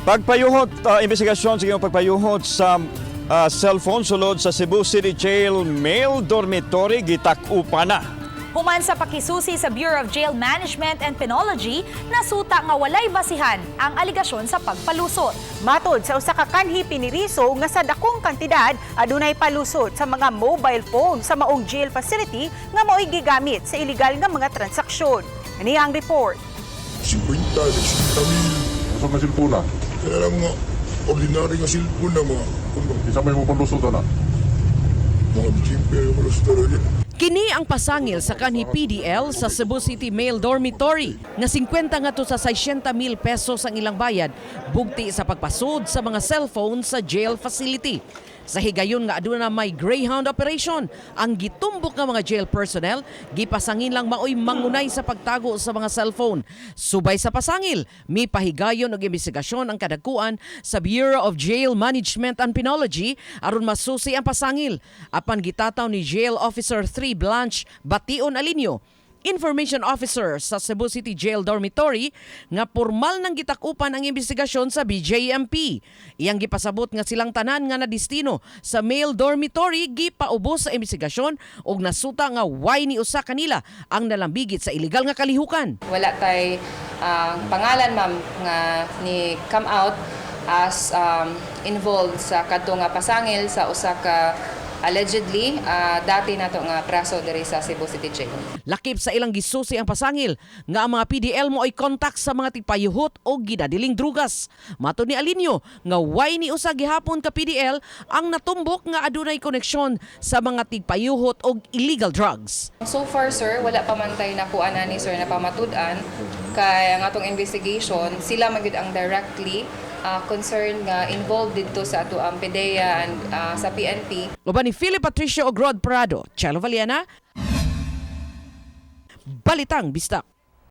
Pagpayuhot, investigasyon sa iyong pagpayuhot sa cellphone sulod sa Cebu City Jail male dormitory gitak-upa na. Human sa pakisusi sa Bureau of Jail Management and Penology, nasuta nga walay basihan ang aligasyon sa pagpalusot. Matod sa usa ka kanhi piniriso nga sa dakong kantidad adunay palusot sa mga mobile phone sa maong jail facility nga mao'y gigamit sa illegal nga mga transaksyon. Ani ang report. 50, 60,000. Sa cellphone na. Kaya lang mga ordinary nga cellphone na mga Isa may mo palusot na. mga jimper yung malustar rin. Kini ang pasangil sa kanhi PDL sa Cebu City Male Dormitory nga 50 nga to sa 60,000 pesos ang ilang bayad bugti sa pagpasud sa mga cellphone sa jail facility. Sa higayon nga aduna may Greyhound operation, ang gitumbok nga mga jail personnel gipasangin lang maoy mangunay sa pagtago sa mga cellphone. Subay sa pasangil, mi pahigayon og investigasyon ang kadagkuan sa Bureau of Jail Management and Penology aron masusi ang pasangil. Apan gitataw ni Jail Officer 3 Blanche Bation Alinio, Information Officer sa Cebu City Jail Dormitory, nga formal nang gitakupan ang investigasyon sa BJMP. Iyang gipasabot nga silang tanan nga nadistino sa male dormitory gipaubos sa investigasyon ug nasuta nga why ni usa kanila ang nalambigit sa illegal nga kalihukan. Wala tay pangalan ma'am nga ni come out as involved sa kadto nga pasangil sa usa ka allegedly dati nato nga praso diri sa Cebu City Jail. Lakip sa ilang gisusi ang pasangil nga ang mga PDL mo ay kontak sa mga tigpayuhot o gidadiling drugas. Matod ni Alinio nga why ni usa gihapon ka PDL ang natumbok nga adunay koneksyon sa mga tigpayuhot o illegal drugs. So far sir, wala pa man tay nakuha na ni sir na pamatud-an kay ang atong investigation sila magid ang directly concerned nga involved dito sa ato ang PDEA and sa PNP. Uban ni Philip Patricio og Rod Prado, Chelo Valiana, Balitang Bistak.